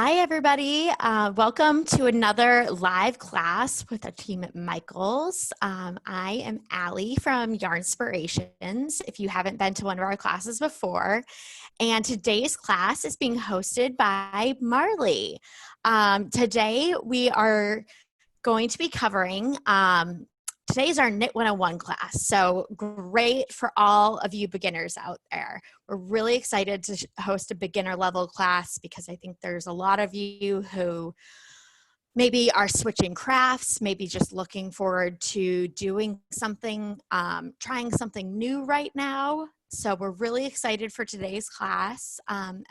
Hi, everybody. Welcome to another live class with our team at Michaels. I am Allie from Yarnspirations, if you haven't been to one of our classes before. And today's class is being hosted by Marley. Today, we are going to be covering today's our Knit 101 class, so great for all of you beginners out there. We're really excited to host a beginner level class because I think there's a lot of you who maybe are switching crafts, maybe just looking forward to doing something, trying something new right now. So we're really excited for today's class.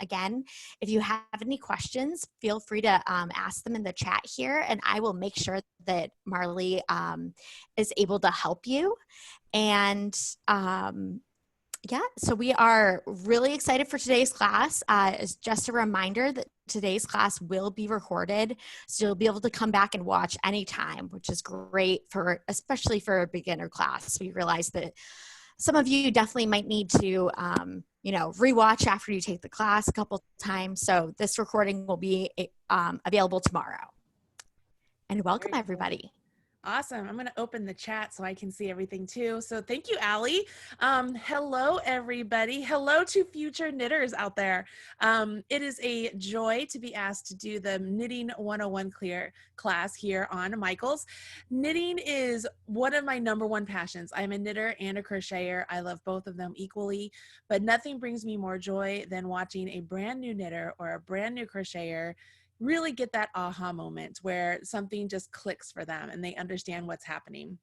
Again, if you have any questions, feel free to ask them in the chat here, and I will make sure that Marley is able to help you. And yeah, so we are really excited for today's class. It's just a reminder that today's class will be recorded, so you'll be able to come back and watch anytime, which is great for, especially for a beginner class. We realize that some of you definitely might need to, rewatch after you take the class a couple times. So this recording will be available tomorrow. And welcome, everybody. Awesome. I'm going to open the chat so I can see everything too. So thank you, Allie. Hello, everybody. Hello to future knitters out there. It is a joy to be asked to do the Knitting 101 class here on Michaels. Knitting is one of my number one passions. I'm a knitter and a crocheter. I love both of them equally, but nothing brings me more joy than watching a brand new knitter or a brand new crocheter really get that aha moment where something just clicks for them and they understand what's happening.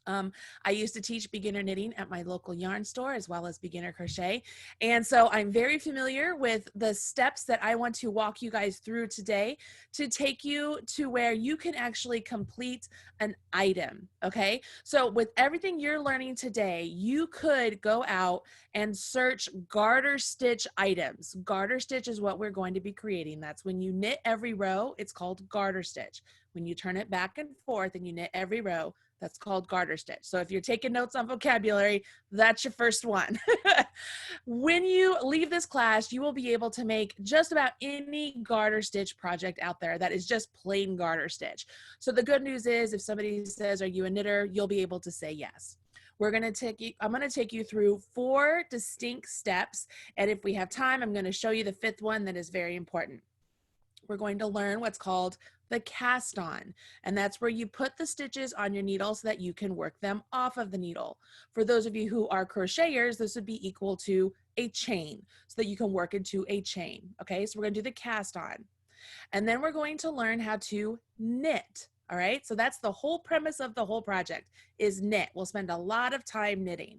I used to teach beginner knitting at my local yarn store as well as beginner crochet. And so I'm very familiar with the steps that I want to walk you guys through today to take you to where you can actually complete an item. Okay. So with everything you're learning today, you could go out and search garter stitch items. Garter stitch is what we're going to be creating. That's when you knit every row, it's called garter stitch. When you turn it back and forth and you knit every row, that's called garter stitch. So if you're taking notes on vocabulary, that's your first one. When you leave this class, you will be able to make just about any garter stitch project out there that is just plain garter stitch. So the good news is if somebody says, are you a knitter? You'll be able to say yes. I'm going to take you through 4 distinct steps. And if we have time, I'm going to show you the 5th one that is very important. We're going to learn what's called the cast on, and that's where you put the stitches on your needle so that you can work them off of the needle. For those of you who are crocheters, this would be equal to a chain so that you can work into a chain. Okay, so we're going to do the cast on, and then we're going to learn how to knit. All right, so that's the whole premise of the whole project is knit. We'll spend a lot of time knitting.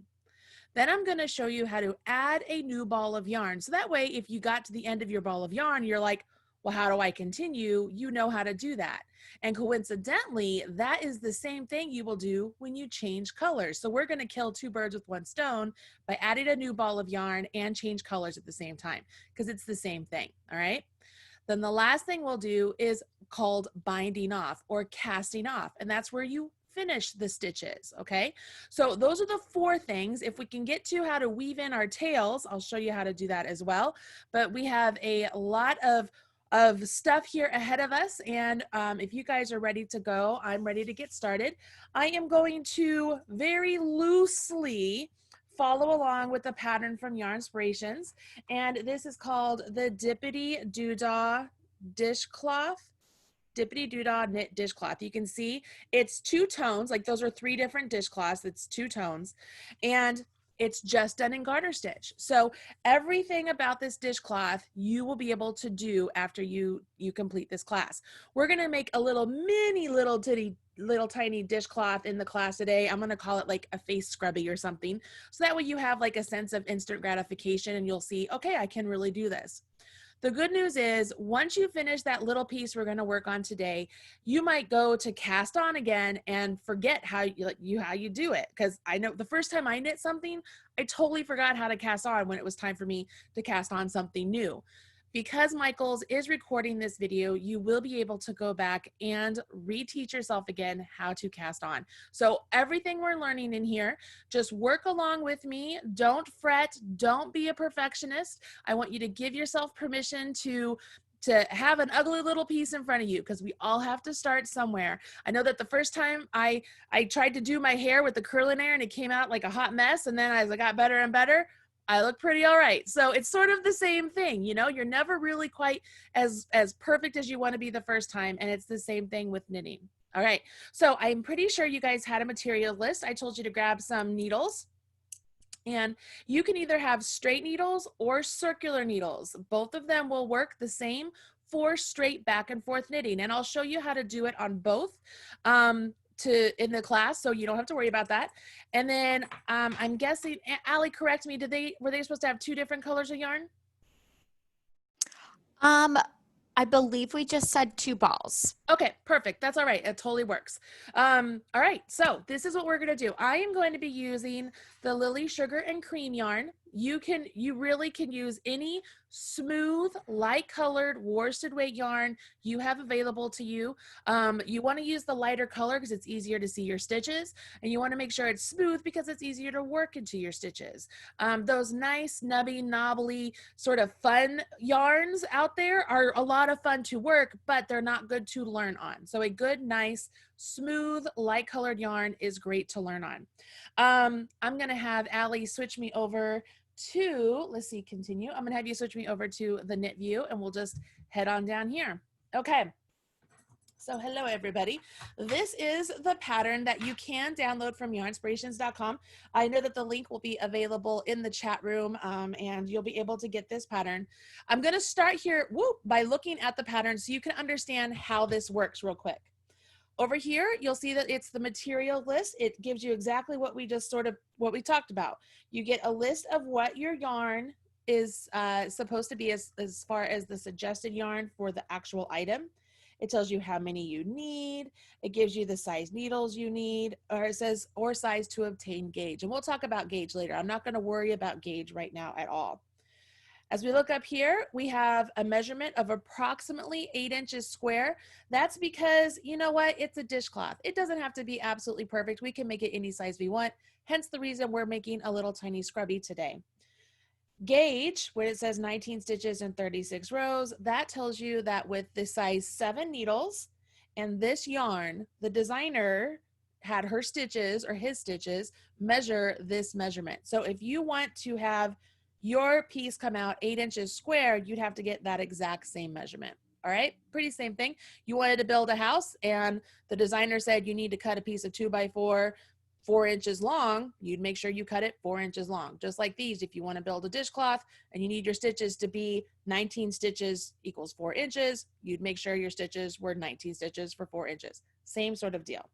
Then I'm going to show you how to add a new ball of yarn. So that way, if you got to the end of your ball of yarn, you're like, well, how do I continue? You know how to do that. And coincidentally, that is the same thing you will do when you change colors. So we're going to kill 2 birds with 1 stone by adding a new ball of yarn and change colors at the same time, because it's the same thing. All right. Then the last thing we'll do is called binding off or casting off. And that's where you finish the stitches. Okay. So those are the 4 things. If we can get to how to weave in our tails, I'll show you how to do that as well. But we have a lot of stuff here ahead of us, and if you guys are ready to go, I'm ready to get started. I am going to very loosely follow along with the pattern from Yarnspirations, and this is called the Dippity Doodah dishcloth. Dippity Doodah knit dishcloth. You can see it's 2 tones, like those are 3 different dishcloths. It's 2 tones, and it's just done in garter stitch. So everything about this dishcloth you will be able to do after you complete this class. We're going to make a little tiny dishcloth in the class today. I'm going to call it like a face scrubby or something. So that way you have like a sense of instant gratification and you'll see, okay, I can really do this. The good news is once you finish that little piece we're going to work on today, you might go to cast on again and forget how you do it. Because I know the first time I knit something, I totally forgot how to cast on when it was time for me to cast on something new. Because Michaels is recording this video, you will be able to go back and reteach yourself again how to cast on. So everything we're learning in here, just work along with me. Don't fret. Don't be a perfectionist. I want you to give yourself permission to to have an ugly little piece in front of you, because we all have to start somewhere. I know that the first time I tried to do my hair with the curling iron, it came out like a hot mess. And then as I got better and better, I look pretty all right. So it's sort of the same thing, you know, you're never really quite as perfect as you want to be the first time. And it's the same thing with knitting. All right. So I'm pretty sure you guys had a material list. I told you to grab some needles. And you can either have straight needles or circular needles. Both of them will work the same for straight back and forth knitting. And I'll show you how to do it on both in the class, so you don't have to worry about that. And then I'm guessing, Allie, correct me, were they supposed to have 2 different colors of yarn? I believe we just said 2 balls. Okay, perfect. That's all right. It totally works. All right, so this is what we're gonna do. I am going to be using the Lily Sugar and Cream yarn. You really can use any smooth, light colored worsted weight yarn you have available to you. You want to use the lighter color because it's easier to see your stitches, and you want to make sure it's smooth because it's easier to work into your stitches. Those nice, nubby, knobbly, sort of fun yarns out there are a lot of fun to work, but they're not good to learn on. So a good, nice, smooth, light colored yarn is great to learn on. I'm gonna have Allie switch me over to, let's see, continue. I'm gonna have you switch me over to the knit view, and we'll just head on down here. Okay. So hello everybody. This is the pattern that you can download from yarnspirations.com. I know that the link will be available in the chat room, and you'll be able to get this pattern. I'm gonna start here by looking at the pattern so you can understand how this works real quick. Over here, you'll see that it's the material list. It gives you exactly what we just what we talked about. You get a list of what your yarn is supposed to be as far as the suggested yarn for the actual item. It tells you how many you need. It gives you the size needles you need, or it says, or size to obtain gauge. And we'll talk about gauge later. I'm not gonna worry about gauge right now at all. As we look up here, we have a measurement of approximately 8 inches square. That's because, you know what, it's a dishcloth. It doesn't have to be absolutely perfect. We can make it any size we want. Hence the reason we're making a little tiny scrubby today. Gauge, where it says 19 stitches and 36 rows, that tells you that with the size 7 needles and this yarn, the designer had her stitches or his stitches measure this measurement. So if you want to have your piece come out 8 inches square, you'd have to get that exact same measurement. All right, pretty same thing. You wanted to build a house and the designer said you need to cut a piece of 2x4 4 inches long, you'd make sure you cut it 4 inches long. Just like these, if you want to build a dishcloth and you need your stitches to be 19 stitches equals 4 inches, you'd make sure your stitches were 19 stitches for 4 inches. Same sort of deal.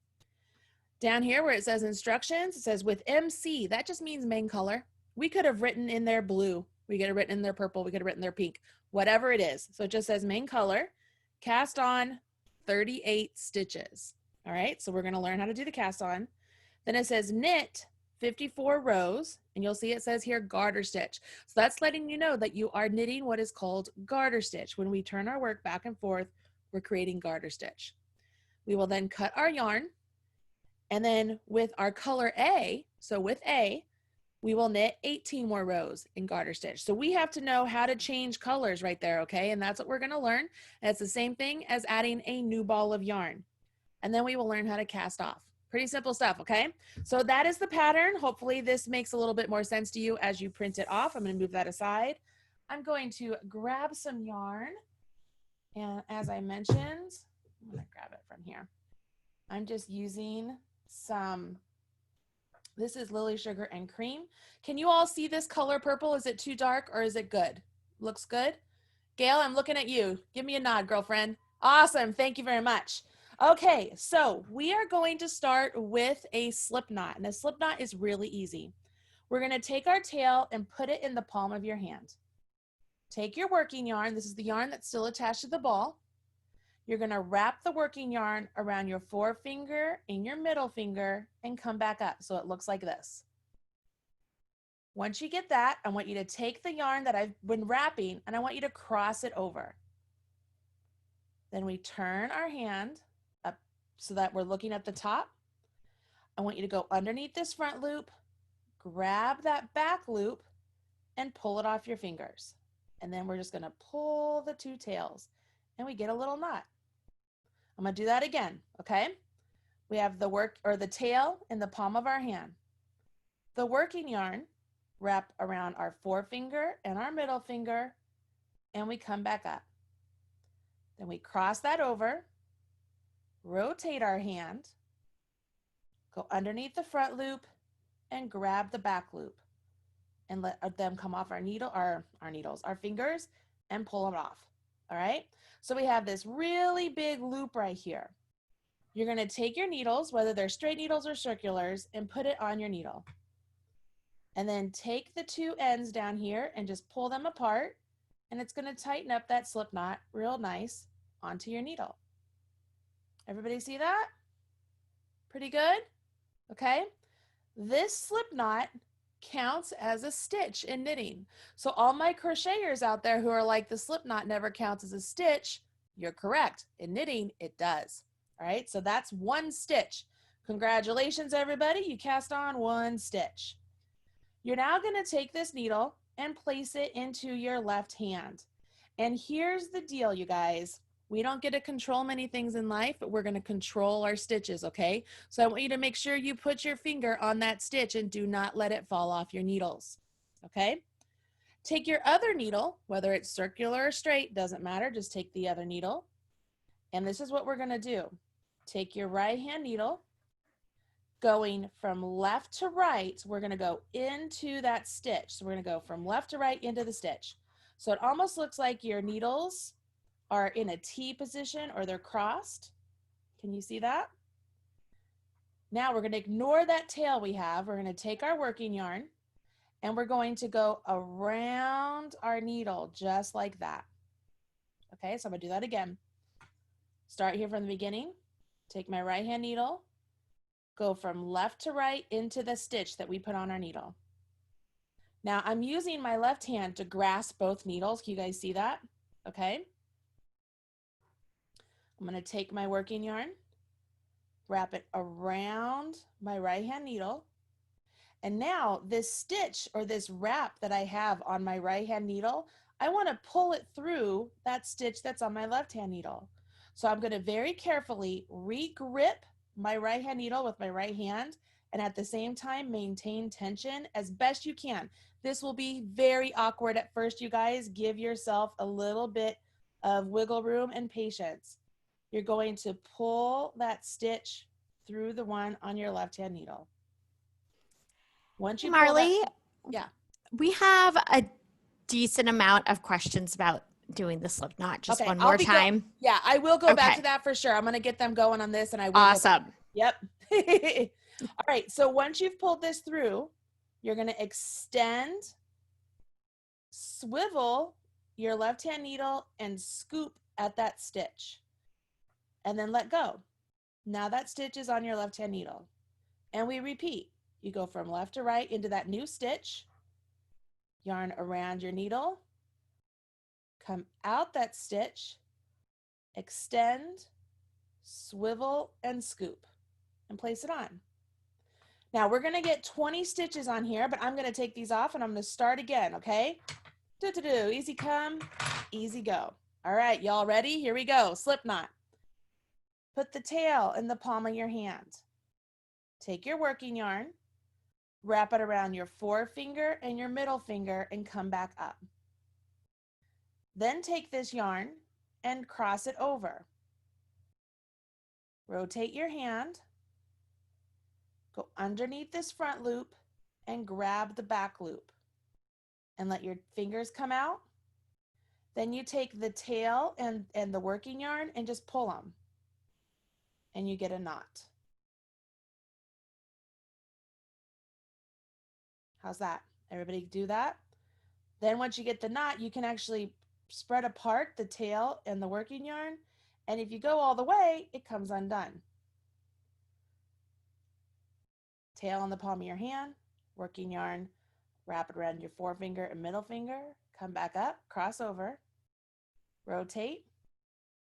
Down here where it says instructions, it says with MC, that just means main color. We could have written in there blue. We could have written in there purple. We could have written there pink, whatever it is. So it just says main color, cast on 38 stitches. All right, so we're going to learn how to do the cast on. Then it says knit 54 rows, and you'll see it says here garter stitch. So that's letting you know that you are knitting what is called garter stitch. When we turn our work back and forth, we're creating garter stitch. We will then cut our yarn, and then with our color A, so with A, we will knit 18 more rows in garter stitch. So we have to know how to change colors right there, okay? And that's what we're gonna learn. And it's the same thing as adding a new ball of yarn. And then we will learn how to cast off. Pretty simple stuff, okay? So that is the pattern. Hopefully this makes a little bit more sense to you as you print it off. I'm gonna move that aside. I'm going to grab some yarn. And as I mentioned, I'm gonna grab it from here. I'm just using some, this is Lily Sugar and Cream. Can you all see this color purple? Is it too dark or is it good? Looks good? Gail, I'm looking at you. Give me a nod, girlfriend. Awesome, thank you very much. Okay, so we are going to start with a slip knot, and a slip knot is really easy. We're gonna take our tail and put it in the palm of your hand. Take your working yarn, this is the yarn that's still attached to the ball. You're gonna wrap the working yarn around your forefinger and your middle finger and come back up so it looks like this. Once you get that, I want you to take the yarn that I've been wrapping and I want you to cross it over. Then we turn our hand up so that we're looking at the top. I want you to go underneath this front loop, grab that back loop and pull it off your fingers. And then we're just gonna pull the two tails. and we get a little knot. I'm going to do that again, okay? We have the tail in the palm of our hand. The working yarn, wrap around our forefinger and our middle finger, and we come back up. Then we cross that over, rotate our hand, go underneath the front loop, and grab the back loop, and let them come off our fingers, and pull them off. All right, so we have this really big loop right here. You're going to take your needles, whether they're straight needles or circulars, and put it on your needle. And then take the two ends down here and just pull them apart, and it's going to tighten up that slip knot real nice onto your needle. Everybody see that? Pretty good? Okay. This slip knot counts as a stitch in knitting. So all my crocheters out there who are like, the slip knot never counts as a stitch, you're correct. In knitting, it does. All right, so that's one stitch. Congratulations, everybody. You cast on one stitch. You're now going to take this needle and place it into your left hand. And here's the deal, you guys. We don't get to control many things in life, but we're going to control our stitches, okay? So I want you to make sure you put your finger on that stitch and do not let it fall off your needles, okay? Take your other needle, whether it's circular or straight, doesn't matter, just take the other needle. And this is what we're going to do. Take your right hand needle, going from left to right, we're going to go into that stitch. So we're going to go from left to right into the stitch. So it almost looks like your needles are in a T position or they're crossed. Can you see that? Now we're going to ignore that tail we have. We're going to take our working yarn and we're going to go around our needle just like that. Okay, so I'm going to do that again. Start here from the beginning. Take my right hand needle, go from left to right into the stitch that we put on our needle. Now I'm using my left hand to grasp both needles. Can you guys see that? Okay. I'm going to take my working yarn, wrap it around my right hand needle. And now this stitch or this wrap that I have on my right hand needle, I want to pull it through that stitch that's on my left hand needle. So I'm going to very carefully re-grip my right hand needle with my right hand and at the same time maintain tension as best you can. This will be very awkward at first, you guys. Give yourself a little bit of wiggle room and patience. You're going to pull that stitch through the one on your left hand needle. Once you pull Marley, that, yeah. We have a decent amount of questions about doing the slip knot. Just Okay, one more time. Yeah, I will go back Okay. to that for sure. I'm going to get them going on this and I will. Awesome. Yep. All right. So once you've pulled this through, you're going to extend, swivel your left hand needle and scoop at that stitch and then let go. Now that stitch is on your left hand needle and we repeat. You go from left to right into that new stitch, yarn around your needle, come out that stitch, extend, swivel, and scoop, and place it on. Now we're going to get 20 stitches on here, but I'm going to take these off and I'm going to start again, okay? Easy come, easy go. All right, y'all ready? Here we go. Slip knot. Put the tail in the palm of your hand. Take your working yarn, wrap it around your forefinger and your middle finger and come back up. Then take this yarn and cross it over. Rotate your hand, go underneath this front loop and grab the back loop and let your fingers come out. Then you take the tail and the working yarn and just pull them and you get a knot. How's that? Everybody do that? Then once you get the knot, you can actually spread apart the tail and the working yarn. And if you go all the way, it comes undone. Tail on the palm of your hand, working yarn, wrap it around your forefinger and middle finger, come back up, cross over, rotate,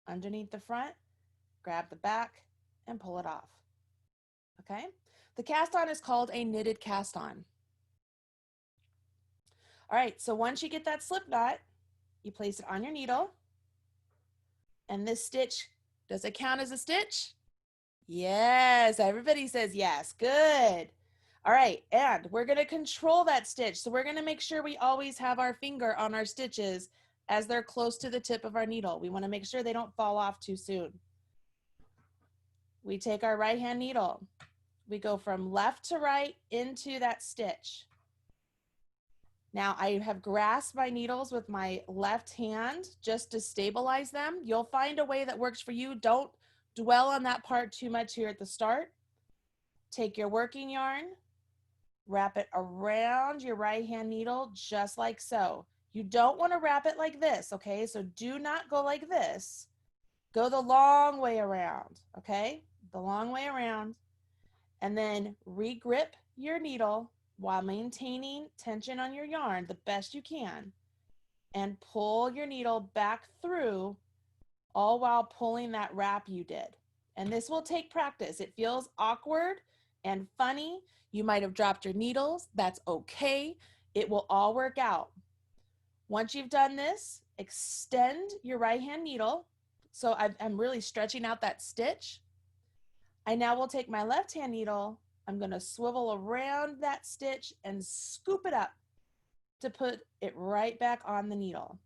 underneath the front, grab the back, and pull it off. Okay? The cast on is called a knitted cast on. All right, so once you get that slip knot, you place it on your needle, And this stitch, does it count as a stitch? Yes, everybody says yes. Good. All right, and we're going to control that stitch. So we're going to make sure we always have our finger on our stitches as they're close to the tip of our needle. We want to make sure they don't fall off too soon. We take our right hand needle. We go from left to right into that stitch. Now I have grasped my needles with my left hand just to stabilize them. You'll find a way that works for you. Don't dwell on that part too much here at the start. Take your working yarn, wrap it around your right hand needle just like so. You don't want to wrap it like this, okay? So do not go like this. Go the long way around, okay? The long way around. And then regrip your needle while maintaining tension on your yarn the best you can. And pull your needle back through, all while pulling that wrap you did. And this will take practice. It feels awkward and funny. You might have dropped your needles. That's okay. It will all work out. Once you've done this, extend your right hand needle. So I'm really stretching out that stitch. I now will take my left hand needle. I'm going to swivel around that stitch and scoop it up to put it right back on the needle.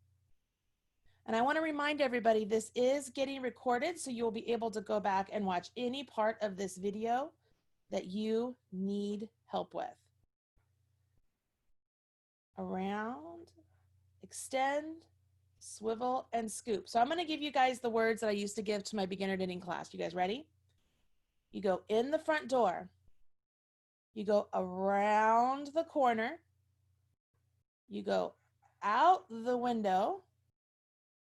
And I want to remind everybody this is getting recorded, so you'll be able to go back and watch any part of this video that you need help with. Around, extend, swivel, and scoop. So I'm going to give you guys the words that I used to give to my beginner knitting class. You guys ready? You go in the front door. You go around the corner. You go out the window.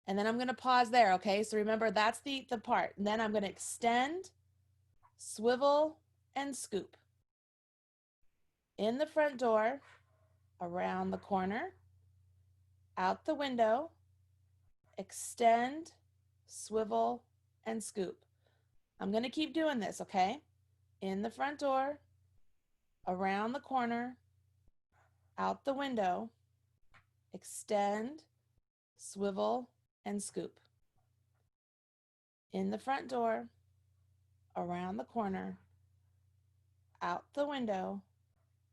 And then I'm going to pause there, okay? So remember, that's the part. And then I'm going to extend, swivel, and scoop. In the front door, around the corner, out the window, extend, swivel, and scoop. I'm going to keep doing this, okay? In the front door, around the corner, out the window, extend, swivel, and scoop. In the front door, around the corner, out the window,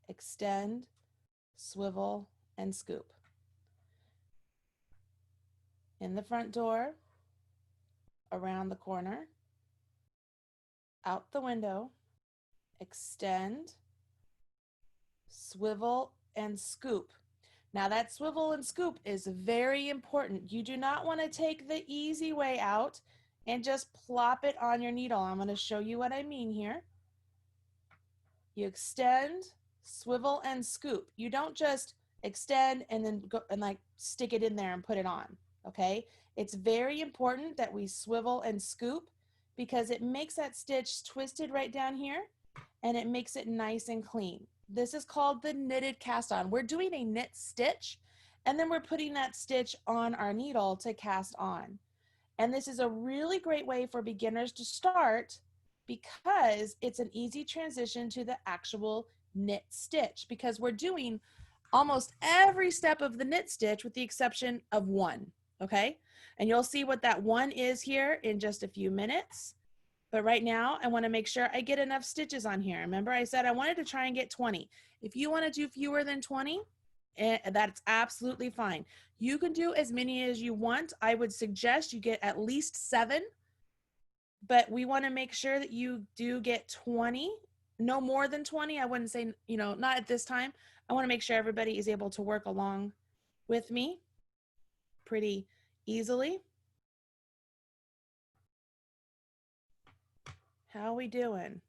extend, swivel, and scoop. In the front door, around the corner, out the window, extend, swivel, and scoop. Now that swivel and scoop is very important. You do not want to take the easy way out and just plop it on your needle. I'm going to show you what I mean here. You extend, swivel, and scoop. You don't just extend and then go and like stick it in there and put it on, okay? It's very important that we swivel and scoop because it makes that stitch twisted right down here and it makes it nice and clean. This is called the knitted cast on. We're doing a knit stitch and then we're putting that stitch on our needle to cast on. And this is a really great way for beginners to start because it's an easy transition to the actual knit stitch because we're doing almost every step of the knit stitch with the exception of one, okay? And you'll see what that one is here in just a few minutes. But right now, I want to make sure I get enough stitches on here. Remember, I said I wanted to try and get 20. If you want to do fewer than 20, that's absolutely fine. You can do as many as you want. I would suggest you get at least 7, but we want to make sure that you do get 20, no more than 20. I wouldn't say, not at this time. I want to make sure everybody is able to work along with me pretty easily. How are we doing?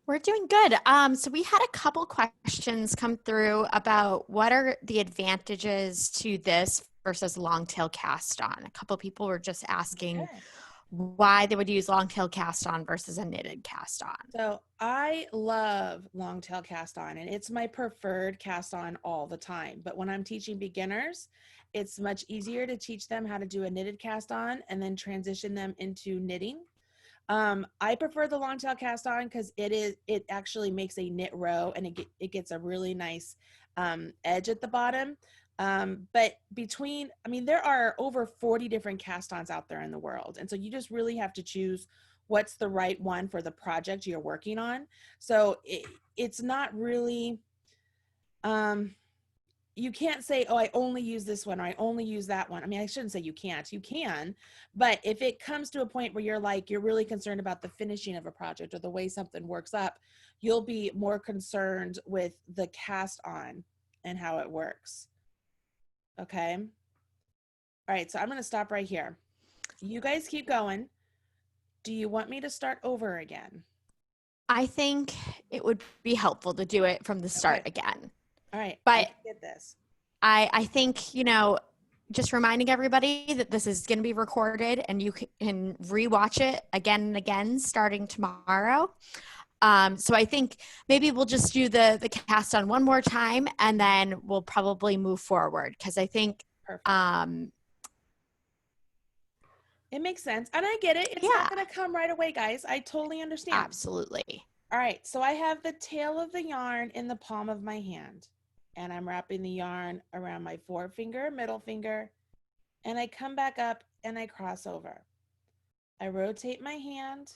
We're doing good. So we had a couple questions come through about what are the advantages to this versus long tail cast on. A couple people were just asking why they would use long tail cast on versus a knitted cast on. So I love long tail cast on and it's my preferred cast on all the time. But when I'm teaching beginners, it's much easier to teach them how to do a knitted cast on and then transition them into knitting. I prefer the long tail cast on because it actually makes a knit row and it gets a really nice edge at the bottom. But there are over 40 different cast-ons out there in the world. And so you just really have to choose what's the right one for the project you're working on. So it's not really, you can't say, oh, I only use this one or I only use that one. I mean, I shouldn't say you can't. You can, but if it comes to a point where you're really concerned about the finishing of a project or the way something works up, you'll be more concerned with the cast on and how it works. Okay. All right, so I'm going to stop right here. You guys keep going. Do you want me to start over again? I think it would be helpful to do it from the start again. All right, But I can get this. I think, just reminding everybody that this is going to be recorded and you can rewatch it again and again starting tomorrow. So I think maybe we'll just do the cast on one more time and then we'll probably move forward because I think it makes sense. And I get it. It's not going to come right away, guys. I totally understand. Absolutely. All right, so I have the tail of the yarn in the palm of my hand. And I'm wrapping the yarn around my forefinger, middle finger, and I come back up and I cross over. I rotate my hand,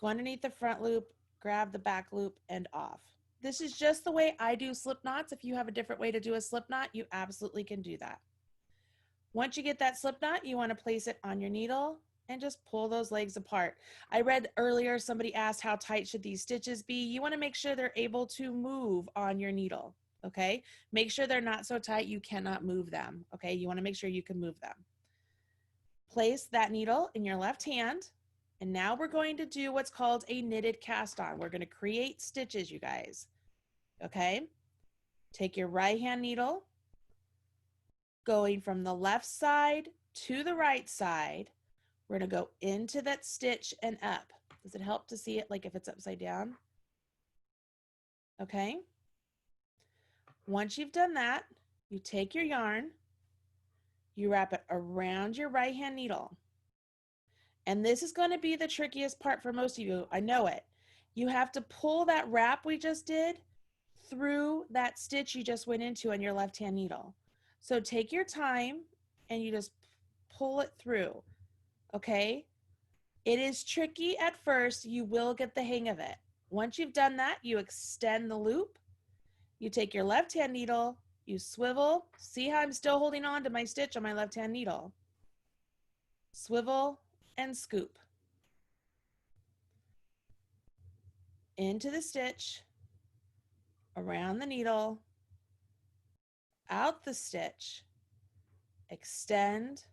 go underneath the front loop, grab the back loop, and off. This is just the way I do slip knots. If you have a different way to do a slip knot, you absolutely can do that. Once you get that slip knot, you want to place it on your needle and just pull those legs apart. I read earlier, somebody asked how tight should these stitches be. You want to make sure they're able to move on your needle. Okay, make sure they're not so tight you cannot move them. Okay, you want to make sure you can move them. Place that needle in your left hand, and now we're going to do what's called a knitted cast on. We're going to create stitches, you guys. Okay, take your right hand needle, going from the left side to the right side. We're going to go into that stitch and up. Does it help to see it like if it's upside down? Okay. Once you've done that, you take your yarn, you wrap it around your right hand needle. And this is going to be the trickiest part for most of you. I know it. You have to pull that wrap we just did through that stitch you just went into on your left hand needle. So take your time and you just pull it through. Okay? It is tricky at first. You will get the hang of it. Once you've done that, you extend the loop. You take your left hand needle, you swivel. See how I'm still holding on to my stitch on my left hand needle. Swivel and scoop. Into the stitch, around the needle, out the stitch, extend,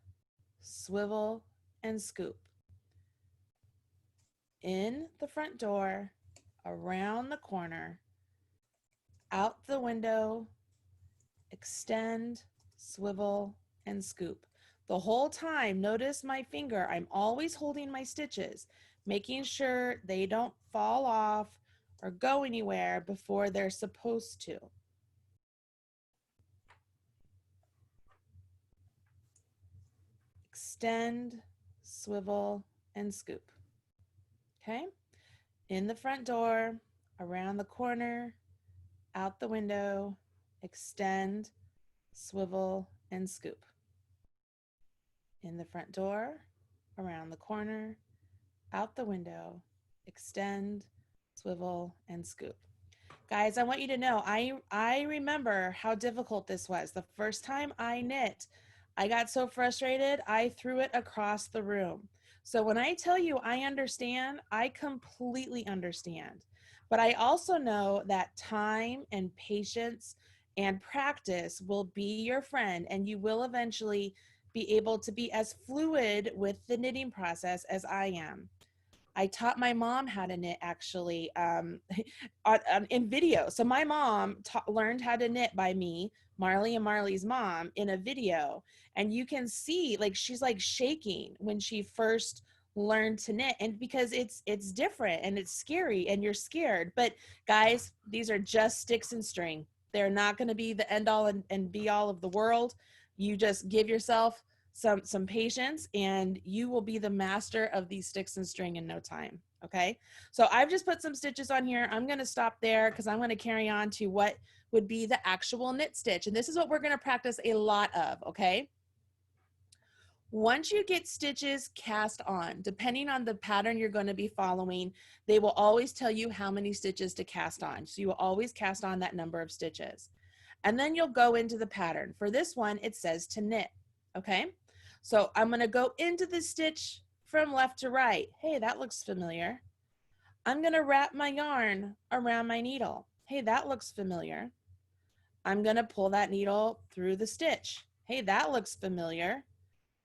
swivel, and scoop. In the front door, around the corner, out the window, extend, swivel, and scoop. The whole time, notice my finger, I'm always holding my stitches, making sure they don't fall off or go anywhere before they're supposed to. Extend, swivel, and scoop. Okay? In the front door, around the corner, out the window, extend, swivel, and scoop. In the front door, around the corner, out the window, extend, swivel, and scoop. Guys, I want you to know, I remember how difficult this was. The first time I knit, I got so frustrated, I threw it across the room. So when I tell you I understand, I completely understand. But I also know that time and patience and practice will be your friend, and you will eventually be able to be as fluid with the knitting process as I am. I taught my mom how to knit actually in video. So my mom learned how to knit by me, Marley and Marley's mom, in a video. And you can see like she's like shaking when she first learned to knit, and because it's different and it's scary and you're scared. But guys, these are just sticks and string. They're not going to be the end all and be all of the world. You just give yourself some patience and you will be the master of these sticks and string in no time. Okay, so I've just put some stitches on here. I'm going to stop there because I'm going to carry on to what would be the actual knit stitch. And this is what we're going to practice a lot of, okay? Once you get stitches cast on, depending on the pattern you're going to be following, they will always tell you how many stitches to cast on. So you will always cast on that number of stitches. And then you'll go into the pattern. For this one, it says to knit, okay? So I'm going to go into the stitch from left to right. Hey, that looks familiar. I'm going to wrap my yarn around my needle. Hey, that looks familiar. I'm going to pull that needle through the stitch. Hey, that looks familiar.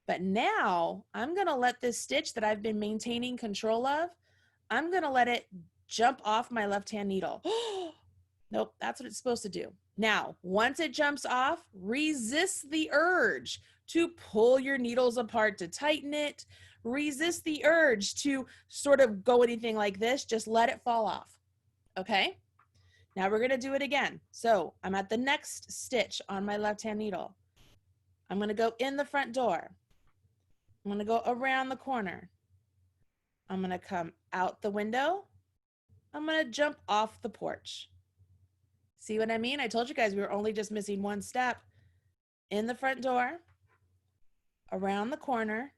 But now I'm going to let this stitch that I've been maintaining control of, I'm going to let it jump off my left-hand needle. Nope, that's what it's supposed to do. Now, once it jumps off, resist the urge to pull your needles apart to tighten it. Resist the urge to sort of go anything like this. Just let it fall off. Okay? Now we're going to do it again. So I'm at the next stitch on my left-hand needle. I'm going to go in the front door. I'm going to go around the corner. I'm going to come out the window. I'm going to jump off the porch. See what I mean? I told you guys we were only just missing one step. In the front door, around the corner,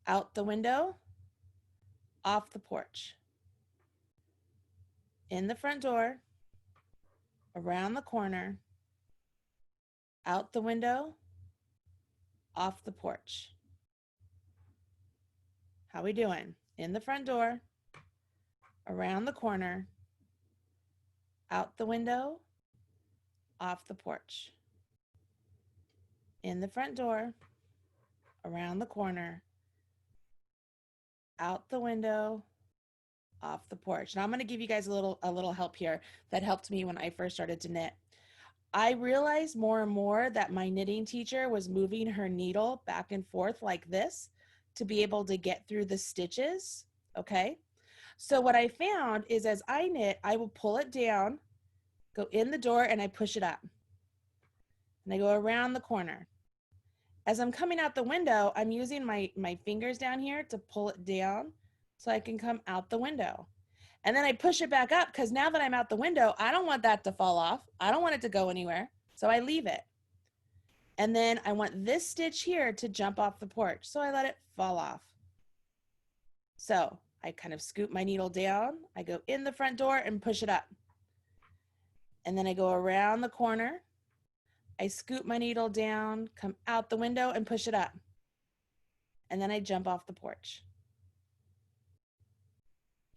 out the window, off the porch. In the front door, around the corner, out the window, off the porch. How we doing? In the front door, around the corner, out the window, off the porch. In the front door, around the corner, out the window, off the porch. Now I'm going to give you guys a little help here that helped me when I first started to knit. I realized more and more that my knitting teacher was moving her needle back and forth like this to be able to get through the stitches, okay? So what I found is as I knit, I will pull it down, go in the door, and I push it up. And I go around the corner. As I'm coming out the window, I'm using my fingers down here to pull it down so I can come out the window. And then I push it back up because now that I'm out the window, I don't want that to fall off. I don't want it to go anywhere. So I leave it. And then I want this stitch here to jump off the porch. So I let it fall off. So I kind of scoop my needle down. I go in the front door and push it up. And then I go around the corner. I scoop my needle down, come out the window and push it up. And then I jump off the porch.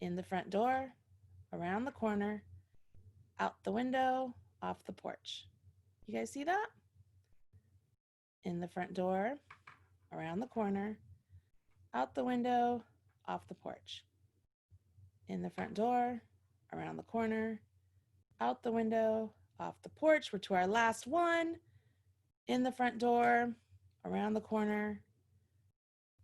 In the front door, around the corner, out the window, off the porch. You guys see that? In the front door, around the corner, out the window, off the porch. In the front door, around the corner, out the window, off the porch. We're to our last one. In the front door, around the corner,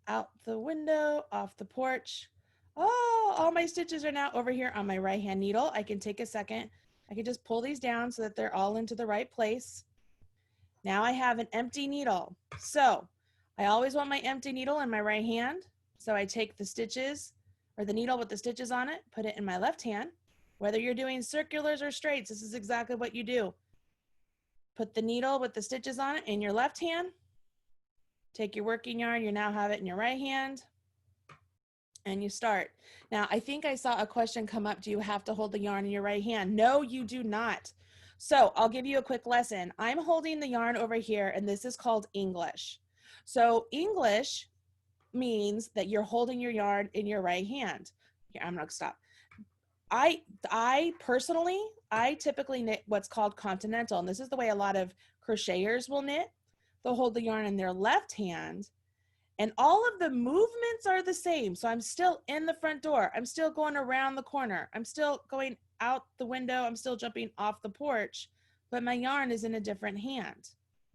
out the window, off the porch. Oh, all my stitches are now over here on my right hand needle. I can take a second. I can just pull these down so that they're all into the right place. Now I have an empty needle. So I always want my empty needle in my right hand. So I take the stitches or the needle with the stitches on it, put it in my left hand. Whether you're doing circulars or straights, this is exactly what you do. Put the needle with the stitches on it in your left hand. Take your working yarn, you now have it in your right hand. And you start. Now, I think I saw a question come up. Do you have to hold the yarn in your right hand? No, you do not. So I'll give you a quick lesson. I'm holding the yarn over here, and this is called English. So English means that you're holding your yarn in your right hand. Here, I'm going to stop. I personally, I typically knit what's called continental, and this is the way a lot of crocheters will knit. They'll hold the yarn in their left hand, and all of the movements are the same. So I'm still in the front door. I'm still going around the corner. I'm still going out the window. I'm still jumping off the porch, but my yarn is in a different hand.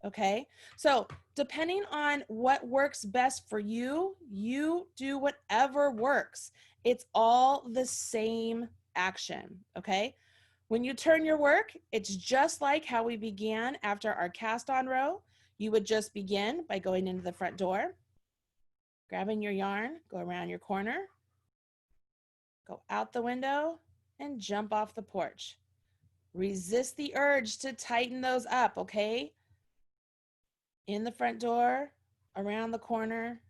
Okay. So depending on what works best for you, you do whatever works. It's all the same action. Okay. When you turn your work, it's just like how we began after our cast on row. You would just begin by going into the front door, grabbing your yarn, go around your corner, go out the window, and jump off the porch. Resist the urge to tighten those up, okay? In the front door, around the corner,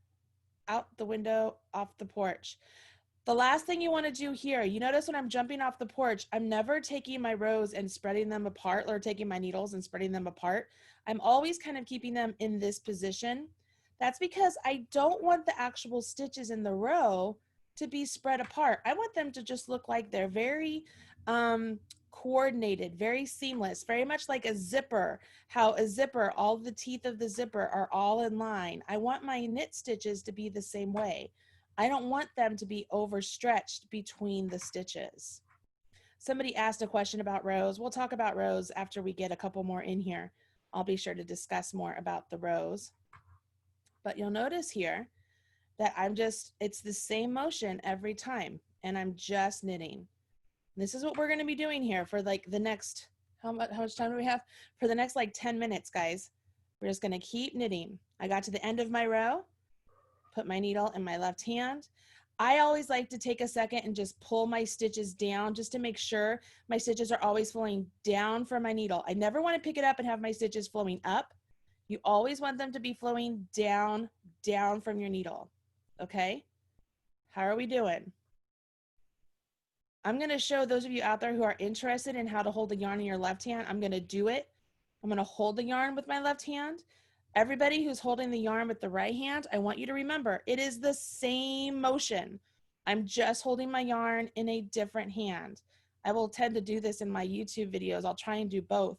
out the window, off the porch. The last thing you want to do here, you notice when I'm jumping off the porch, I'm never taking my rows and spreading them apart, or taking my needles and spreading them apart. I'm always kind of keeping them in this position. That's because I don't want the actual stitches in the row to be spread apart. I want them to just look like they're very coordinated, very seamless, very much like a zipper. How a zipper, all the teeth of the zipper are all in line. I want my knit stitches to be the same way. I don't want them to be overstretched between the stitches. Somebody asked a question about rows. We'll talk about rows after we get a couple more in here. I'll be sure to discuss more about the rows. But you'll notice here that it's the same motion every time, and I'm just knitting. This is what we're going to be doing here for like the next, how much time do we have? For the next like 10 minutes, guys. We're just going to keep knitting. I got to the end of my row, put my needle in my left hand. I always like to take a second and just pull my stitches down just to make sure my stitches are always flowing down from my needle. I never want to pick it up and have my stitches flowing up. You always want them to be flowing down, down from your needle. Okay? How are we doing? I'm going to show those of you out there who are interested in how to hold the yarn in your left hand. I'm going to do it. I'm going to hold the yarn with my left hand. Everybody who's holding the yarn with the right hand, I want you to remember, it is the same motion. I'm just holding my yarn in a different hand. I will tend to do this in my YouTube videos. I'll try and do both.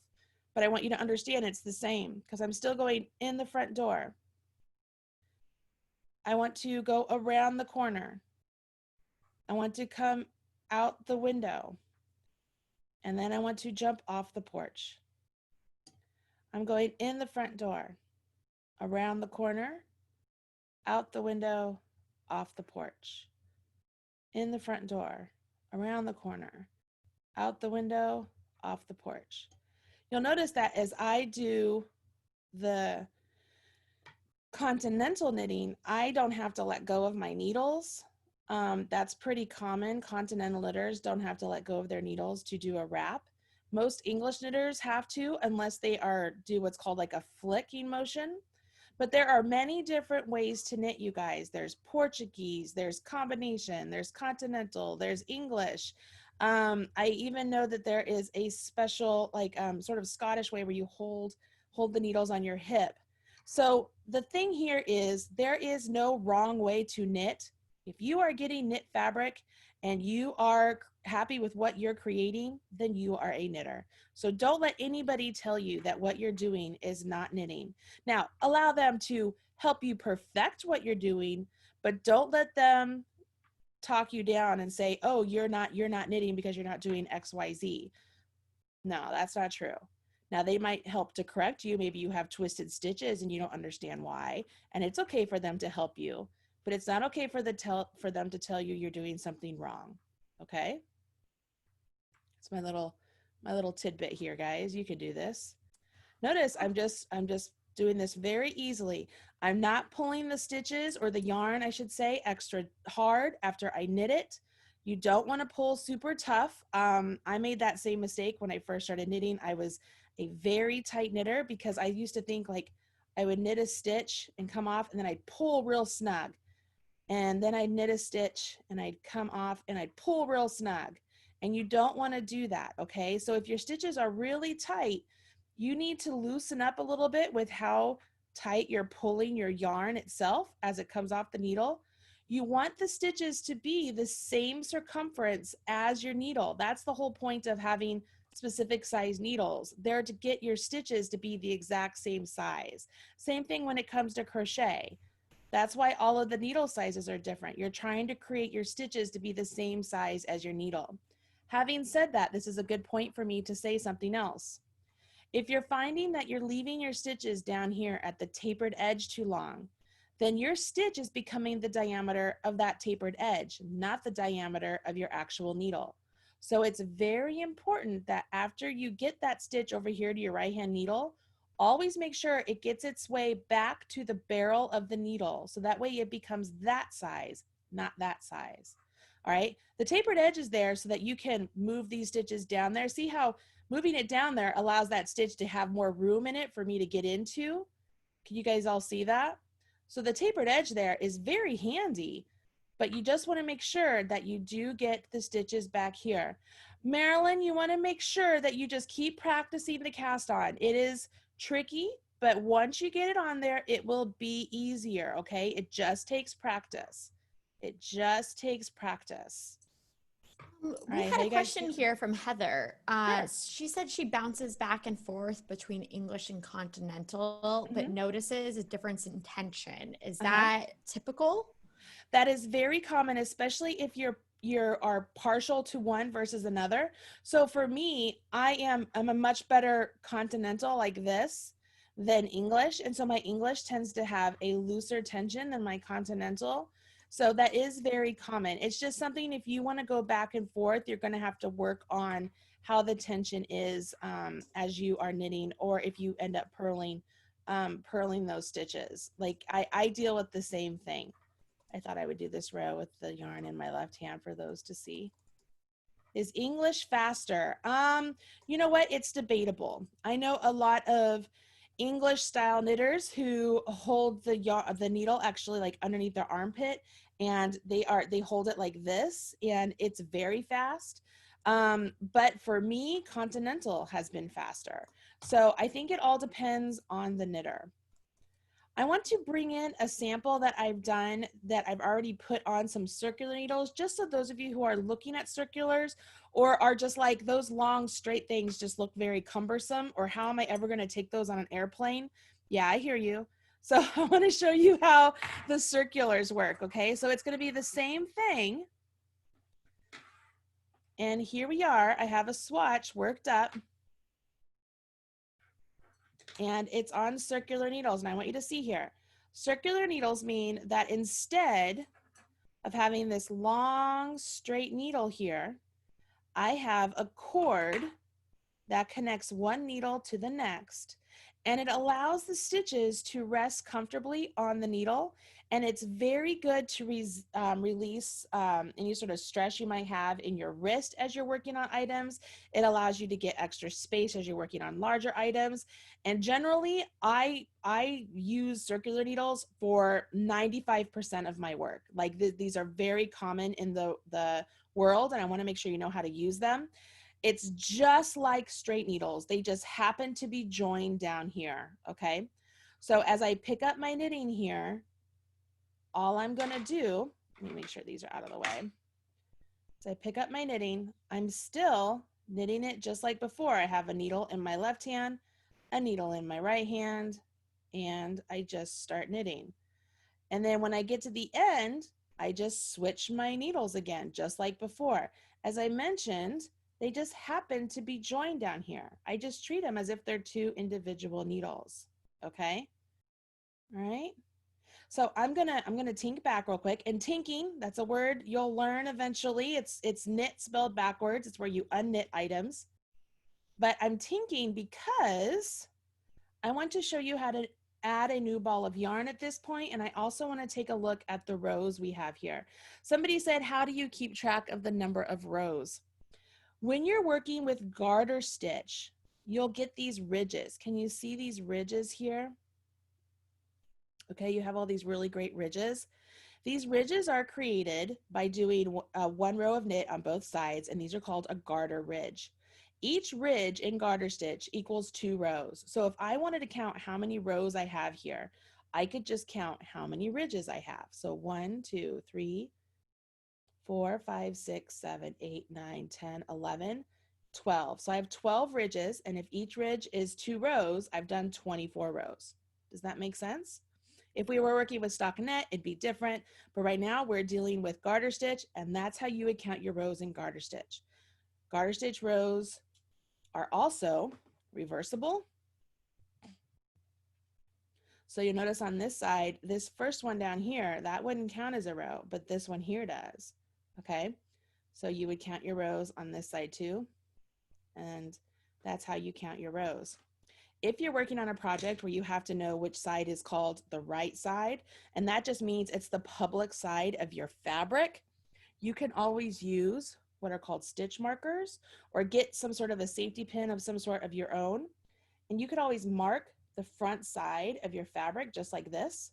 But I want you to understand it's the same because I'm still going in the front door. I want to go around the corner. I want to come out the window. And then I want to jump off the porch. I'm going in the front door, around the corner, out the window, off the porch. In the front door, around the corner, out the window, off the porch. You'll notice that as I do the continental knitting, I don't have to let go of my needles. That's pretty common. Continental knitters don't have to let go of their needles to do a wrap. Most English knitters have to, unless they do what's called like a flicking motion. But there are many different ways to knit, you guys. There's Portuguese, there's combination, there's continental, there's English. I even know that there is a special like sort of Scottish way where you hold the needles on your hip. So the thing here is there is no wrong way to knit. If you are getting knit fabric and you are happy with what you're creating, then you are a knitter. So don't let anybody tell you that what you're doing is not knitting. Now, allow them to help you perfect what you're doing, but don't let them talk you down and say, oh, you're not knitting because you're not doing XYZ. No, that's not true. Now, they might help to correct you. Maybe you have twisted stitches and you don't understand why, and it's okay for them to help you, but it's not okay for them to tell you you're doing something wrong. Okay? It's my little tidbit here, guys. You can do this. Notice I'm just doing this very easily. I'm not pulling the stitches, or the yarn, I should say, extra hard after I knit it. You don't want to pull super tough. I made that same mistake when I first started knitting. I was a very tight knitter because I used to think like I would knit a stitch and come off, and then I'd pull real snug. And then I'd knit a stitch and I'd come off and I'd pull real snug. And you don't want to do that, okay? So if your stitches are really tight, you need to loosen up a little bit with how tight you're pulling your yarn itself as it comes off the needle. You want the stitches to be the same circumference as your needle. That's the whole point of having specific size needles. They're to get your stitches to be the exact same size. Same thing when it comes to crochet. That's why all of the needle sizes are different. You're trying to create your stitches to be the same size as your needle. Having said that, this is a good point for me to say something else. If you're finding that you're leaving your stitches down here at the tapered edge too long, then your stitch is becoming the diameter of that tapered edge, not the diameter of your actual needle. So it's very important that after you get that stitch over here to your right hand needle, always make sure it gets its way back to the barrel of the needle. So that way it becomes that size, not that size. All right. The tapered edge is there so that you can move these stitches down there. See how moving it down there allows that stitch to have more room in it for me to get into. Can you guys all see that? So the tapered edge there is very handy, but you just want to make sure that you do get the stitches back here. Marilyn, you want to make sure that you just keep practicing the cast on. It is tricky, but once you get it on there, it will be easier, okay? It just takes practice. It just takes practice. We Right, had how a you guys question feeling? here from Heather. Sure. She said she bounces back and forth between English and continental, but Mm-hmm. notices a difference in tension. Is Uh-huh. that typical? That is very common, especially if you are partial to one versus another. So for me, I'm a much better continental like this than English. And so my English tends to have a looser tension than my continental. So that is very common. It's just something, if you want to go back and forth, you're going to have to work on how the tension is as you are knitting, or if you end up purling those stitches. Like I deal with the same thing. I thought I would do this row with the yarn in my left hand for those to see. Is English faster? You know what? It's debatable. I know a lot of English style knitters who hold the needle actually like underneath their armpit, and they hold it like this, and it's very fast. But for me, continental has been faster. So I think it all depends on the knitter. I want to bring in a sample that I've done that I've already put on some circular needles, just so those of you who are looking at circulars or are just like, those long straight things just look very cumbersome, or how am I ever going to take those on an airplane? Yeah, I hear you. So I want to show you how the circulars work, okay? So it's going to be the same thing. And here we are. I have a swatch worked up, and it's on circular needles. And I want you to see here, circular needles mean that instead of having this long straight needle here, I have a cord that connects one needle to the next, and it allows the stitches to rest comfortably on the needle. And it's very good to release any sort of stress you might have in your wrist as you're working on items. It allows you to get extra space as you're working on larger items. And generally, I use circular needles for 95% of my work. Like these are very common in the world, and I want to make sure you know how to use them. It's just like straight needles. They just happen to be joined down here, okay? So as I pick up my knitting here, all I'm gonna do, let me make sure these are out of the way. As I pick up my knitting, I'm still knitting it just like before. I have a needle in my left hand, a needle in my right hand, and I just start knitting. And then when I get to the end, I just switch my needles again, just like before. As I mentioned, they just happen to be joined down here. I just treat them as if they're two individual needles, okay? All right. So I'm gonna tink back real quick. And tinking, that's a word you'll learn eventually. It's knit spelled backwards. It's where you unknit items. But I'm tinking because I want to show you how to add a new ball of yarn at this point, and I also want to take a look at the rows we have here. Somebody said, how do you keep track of the number of rows? When you're working with garter stitch, you'll get these ridges. Can you see these ridges here? Okay, you have all these really great ridges. These ridges are created by doing one row of knit on both sides, and these are called a garter ridge. Each ridge in garter stitch equals 2 rows. So if I wanted to count how many rows I have here, I could just count how many ridges I have. So 1, 2, 3, 4, 5, 6, 7, 8, 9, 10, 11, 12. So I have 12 ridges, and if each ridge is 2 rows, I've done 24 rows. Does that make sense? If we were working with stockinette, it'd be different, but right now we're dealing with garter stitch, and that's how you would count your rows in garter stitch. Garter stitch rows are also reversible. So you'll notice on this side, this first one down here, that wouldn't count as a row, but this one here does, okay? So you would count your rows on this side too, and that's how you count your rows. If you're working on a project where you have to know which side is called the right side, and that just means it's the public side of your fabric, you can always use what are called stitch markers, or get some sort of a safety pin of some sort of your own. And you could always mark the front side of your fabric just like this.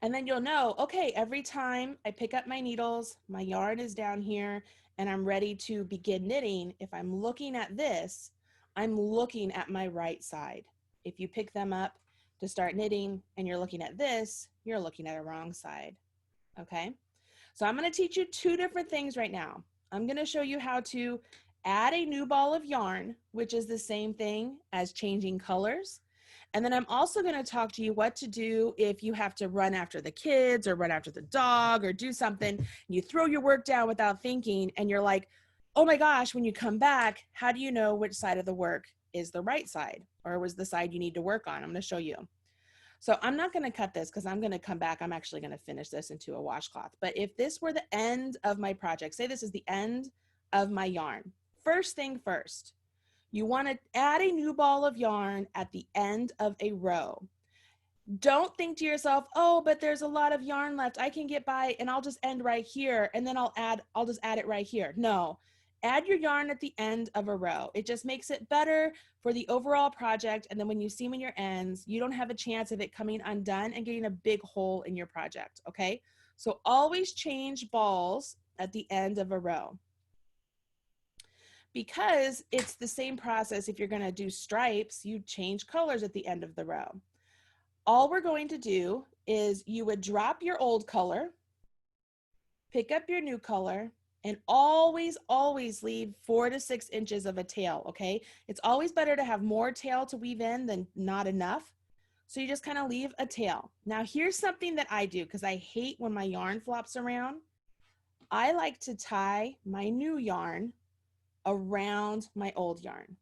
And then you'll know, okay, every time I pick up my needles, my yarn is down here, and I'm ready to begin knitting. If I'm looking at this, I'm looking at my right side. If you pick them up to start knitting and you're looking at this, you're looking at a wrong side, okay? So I'm going to teach you two different things right now. I'm going to show you how to add a new ball of yarn, which is the same thing as changing colors. And then I'm also going to talk to you what to do if you have to run after the kids or run after the dog or do something, and you throw your work down without thinking, and you're like, oh my gosh, when you come back, how do you know which side of the work is the right side or was the side you need to work on? I'm going to show you. So I'm not going to cut this because I'm going to come back. I'm actually going to finish this into a washcloth. But if this were the end of my project, say this is the end of my yarn, first thing first, you want to add a new ball of yarn at the end of a row. Don't think to yourself, oh, but there's a lot of yarn left. I can get by and I'll just end right here and then I'll just add it right here. No, add your yarn at the end of a row. It just makes it better for the overall project. And then when you seam in your ends, you don't have a chance of it coming undone and getting a big hole in your project, okay? So always change balls at the end of a row. Because it's the same process if you're going to do stripes, you change colors at the end of the row. All we're going to do is you would drop your old color, pick up your new color, and always, always leave 4 to 6 inches of a tail, okay? It's always better to have more tail to weave in than not enough. So you just kind of leave a tail. Now here's something that I do because I hate when my yarn flops around. I like to tie my new yarn around my old yarn.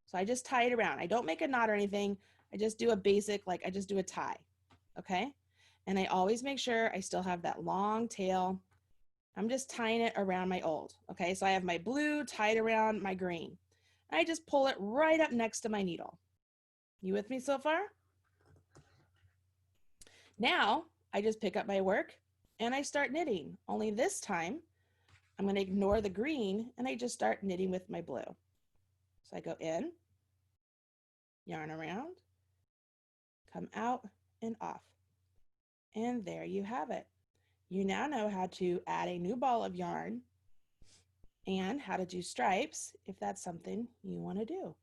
So I just tie it around. I don't make a knot or anything. I just do a basic, like I just do a tie, okay? And I always make sure I still have that long tail. I'm just tying it around my old, okay? So I have my blue tied around my green. I just pull it right up next to my needle. You with me so far? Now I just pick up my work and I start knitting. Only this time I'm going to ignore the green and I just start knitting with my blue. So I go in, yarn around, come out and off. And there you have it. You now know how to add a new ball of yarn and how to do stripes if that's something you want to do.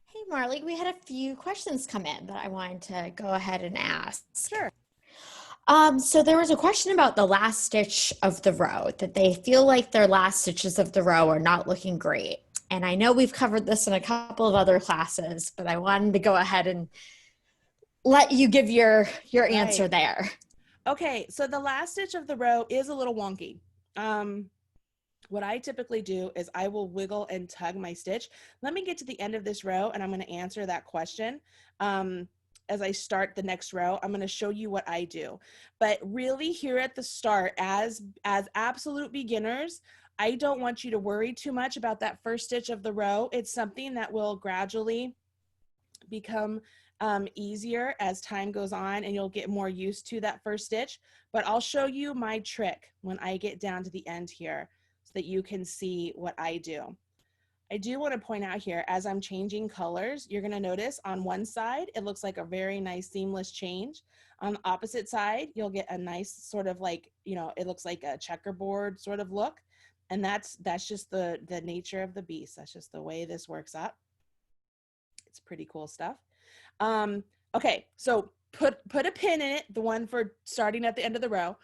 Hey, Marley, we had a few questions come in that I wanted to go ahead and ask. Sure. So there was a question about the last stitch of the row, that they feel like their last stitches of the row are not looking great. And I know we've covered this in a couple of other classes, but I wanted to go ahead and let you give your answer there. Okay, so the last stitch of the row is a little wonky. What I typically do is I will wiggle and tug my stitch. Let me get to the end of this row and I'm going to answer that question. As I start the next row, I'm going to show you what I do. But really here at the start, as absolute beginners, I don't want you to worry too much about that first stitch of the row. It's something that will gradually become easier as time goes on and you'll get more used to that first stitch. But I'll show you my trick when I get down to the end here so that you can see what I do. I do want to point out here, as I'm changing colors, you're going to notice on one side, it looks like a very nice seamless change. On the opposite side, you'll get a nice sort of like, you know, it looks like a checkerboard sort of look. And that's just the nature of the beast. That's just the way this works up. It's pretty cool stuff. Okay, so put a pin in it, the one for starting at the end of the row.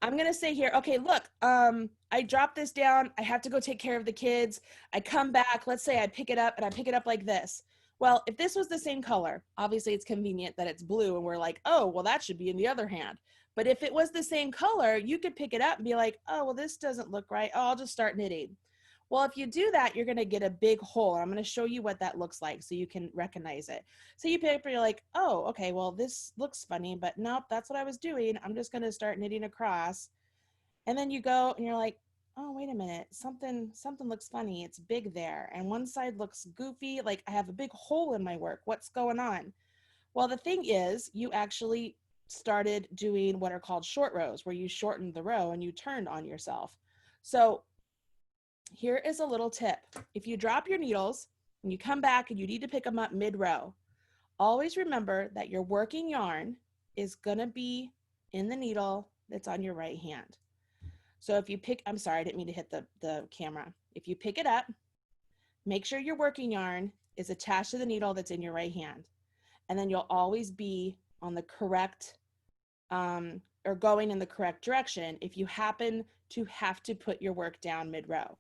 I'm going to say here, okay, look, I dropped this down. I have to go take care of the kids. I come back. Let's say I pick it up and I pick it up like this. Well, if this was the same color, obviously it's convenient that it's blue and we're like, oh, well, that should be in the other hand. But if it was the same color, you could pick it up and be like, oh, well, this doesn't look right. Oh, I'll just start knitting. Well, if you do that, you're going to get a big hole. I'm going to show you what that looks like so you can recognize it. So you pick up and you're like, oh, okay, well, this looks funny, but nope, that's what I was doing. I'm just going to start knitting across. And then you go and you're like, oh, wait a minute, something looks funny. It's big there. And one side looks goofy, like I have a big hole in my work. What's going on? Well, the thing is, you actually started doing what are called short rows, where you shortened the row and you turned on yourself. So here is a little tip. If you drop your needles and you come back and you need to pick them up mid-row, always remember that your working yarn is going to be in the needle that's on your right hand. So if you pick, I'm sorry, I didn't mean to hit the camera. If you pick it up, make sure your working yarn is attached to the needle that's in your right hand. And then you'll always be on the correct, or going in the correct direction if you happen to have to put your work down mid-row.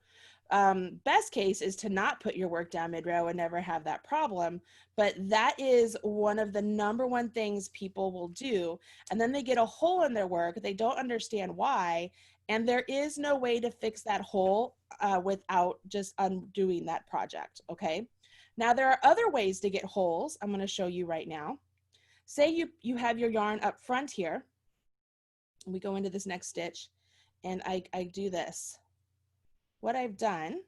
Best case is to not put your work down mid-row and never have that problem, but that is one of the number one things people will do, and then they get a hole in their work, they don't understand why, and there is no way to fix that hole without just undoing that project, okay? Now there are other ways to get holes I'm going to show you right now. Say you have your yarn up front here, and we go into this next stitch, and I do this. What I've done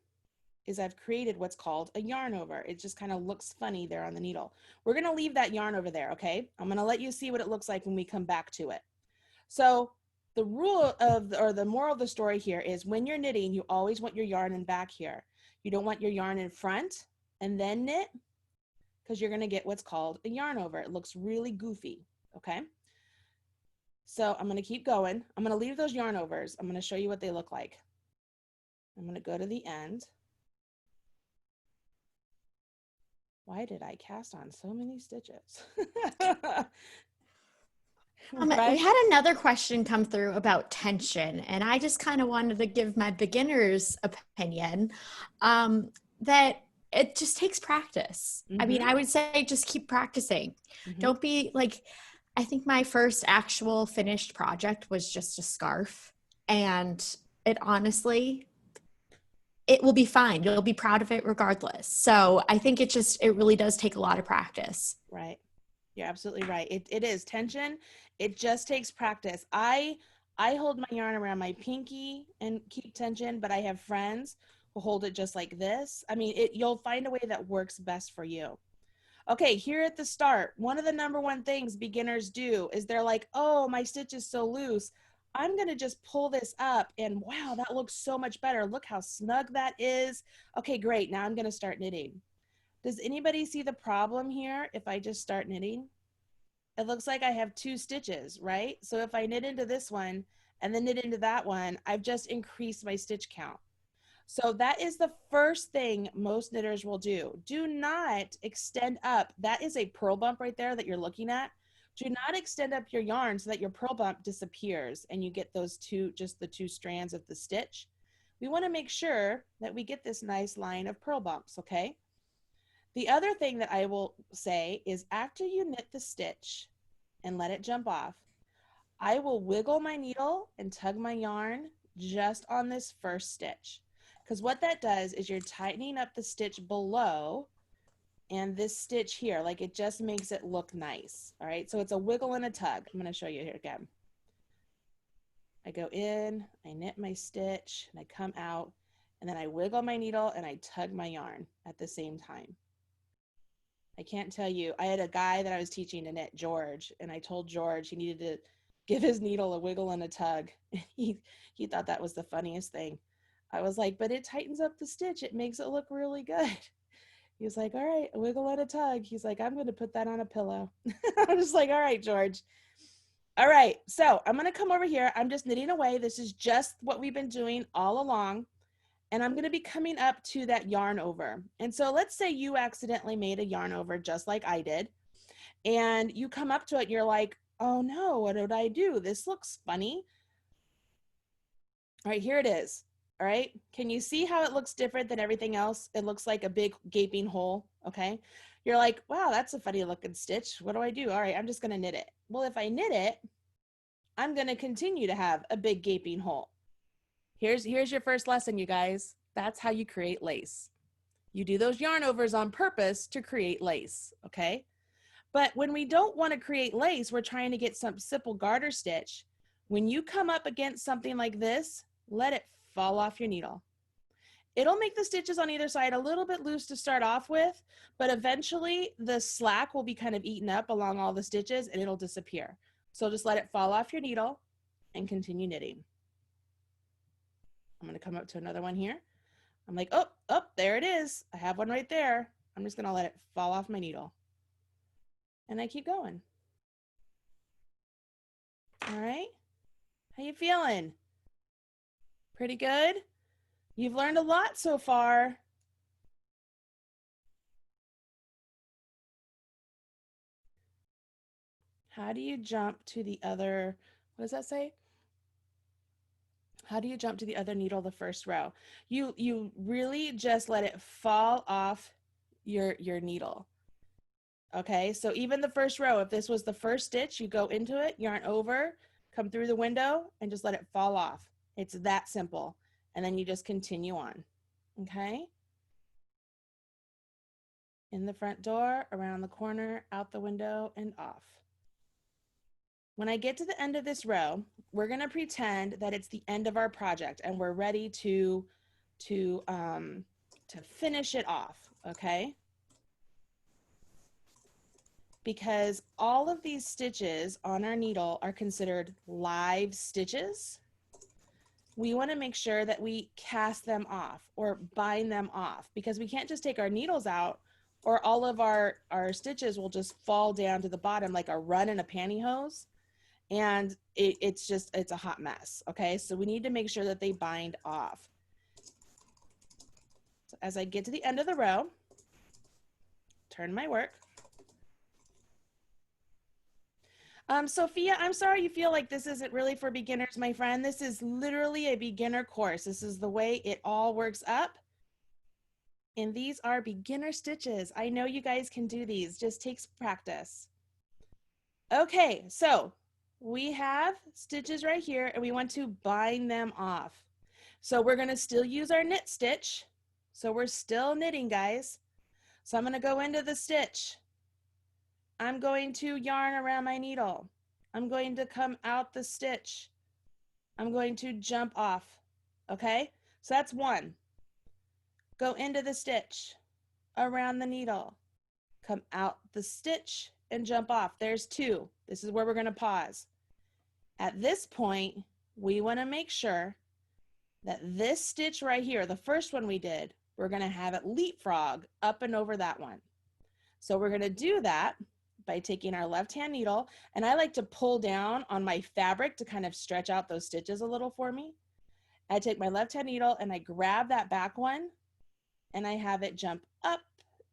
is I've created what's called a yarn over. It just kind of looks funny there on the needle. We're going to leave that yarn over there, okay? I'm going to let you see what it looks like when we come back to it. So the rule of, or the moral of the story here is when you're knitting, you always want your yarn in back here. You don't want your yarn in front and then knit, because you're going to get what's called a yarn over. It looks really goofy, okay? So I'm going to keep going. I'm going to leave those yarn overs. I'm going to show you what they look like. I'm going to go to the end. Why did I cast on so many stitches? Right? We had another question come through about tension, and I just kind of wanted to give my beginner's opinion that it just takes practice. I mean, I would say just keep practicing. Don't be like, I think my first actual finished project was just a scarf, and it honestly, it will be fine. You'll be proud of it regardless. So I think it really does take a lot of practice. Right. You're absolutely right. It is tension. It just takes practice. I hold my yarn around my pinky and keep tension, but I have friends who hold it just like this. I mean, you'll find a way that works best for you. Okay, here at the start, one of the number one things beginners do is they're like, oh, my stitch is so loose. I'm going to just pull this up and wow, that looks so much better. Look how snug that is. Okay, great. Now I'm going to start knitting. Does anybody see the problem here if I just start knitting? It looks like I have 2 stitches, right? So if I knit into this one and then knit into that one, I've just increased my stitch count. So that is the first thing most knitters will do. Do not extend up. That is a purl bump right there that you're looking at. Do not extend up your yarn so that your purl bump disappears and you get those just the 2 strands of the stitch. We want to make sure that we get this nice line of purl bumps, okay? The other thing that I will say is after you knit the stitch and let it jump off, I will wiggle my needle and tug my yarn just on this first stitch. Because what that does is you're tightening up the stitch below and this stitch here, like it just makes it look nice. All right, so it's a wiggle and a tug. I'm going to show you here again. I go in, I knit my stitch, and I come out, and then I wiggle my needle and I tug my yarn at the same time. I can't tell you, I had a guy that I was teaching to knit, George, and I told George he needed to give his needle a wiggle and a tug. He thought that was the funniest thing. I was like, but it tightens up the stitch. It makes it look really good. He was like, all right, a wiggle and a tug. He's like, I'm going to put that on a pillow. I'm just like, all right, George. All right, so I'm going to come over here. I'm just knitting away. This is just what we've been doing all along. And I'm going to be coming up to that yarn over. And so let's say you accidentally made a yarn over just like I did. And you come up to it, you're like, oh no, what did I do? This looks funny. All right, here it is. All right, can you see how it looks different than everything else? It looks like a big gaping hole, okay? You're like, wow, that's a funny looking stitch. What do I do? All right, I'm just gonna knit it. Well, if I knit it, I'm gonna continue to have a big gaping hole. Here's your first lesson, you guys. That's how you create lace. You do those yarn overs on purpose to create lace, okay? But when we don't wanna create lace, we're trying to get some simple garter stitch. When you come up against something like this, let it fall off your needle. It'll make the stitches on either side a little bit loose to start off with, but eventually the slack will be kind of eaten up along all the stitches and it'll disappear. So just let it fall off your needle and continue knitting. I'm going to come up to another one here. I'm like, oh, there it is. I have one right there. I'm just going to let it fall off my needle. And I keep going. All right. How you feeling? Pretty good? You've learned a lot so far. How do you jump to the other, what does that say? How do you jump to the other needle the first row? You really just let it fall off your needle. Okay, so even the first row, if this was the first stitch, you go into it, yarn over, come through the window, and just let it fall off. It's that simple. And then you just continue on. Okay? In the front door, around the corner, out the window, and off. When I get to the end of this row, we're going to pretend that it's the end of our project and we're ready to finish it off, okay? Because all of these stitches on our needle are considered live stitches, we want to make sure that we cast them off or bind them off, because we can't just take our needles out or all of our stitches will just fall down to the bottom like a run in a pantyhose. And it's a hot mess, okay? So we need to make sure that they bind off. So as I get to the end of the row, turn my work. Sophia, I'm sorry you feel like this isn't really for beginners, my friend. This is literally a beginner course. This is the way it all works up. And these are beginner stitches. I know you guys can do these, just takes practice. Okay, so we have stitches right here and we want to bind them off. So we're going to still use our knit stitch. So we're still knitting, guys. So I'm going to go into the stitch. I'm going to yarn around my needle. I'm going to come out the stitch. I'm going to jump off. Okay? So that's one. Go into the stitch, around the needle, come out the stitch and jump off. There's two. This is where we're going to pause. At this point, we want to make sure that this stitch right here, the first one we did, we're going to have it leapfrog up and over that one. So we're going to do that by taking our left-hand needle, and I like to pull down on my fabric to kind of stretch out those stitches a little for me. I take my left-hand needle and I grab that back one and I have it jump up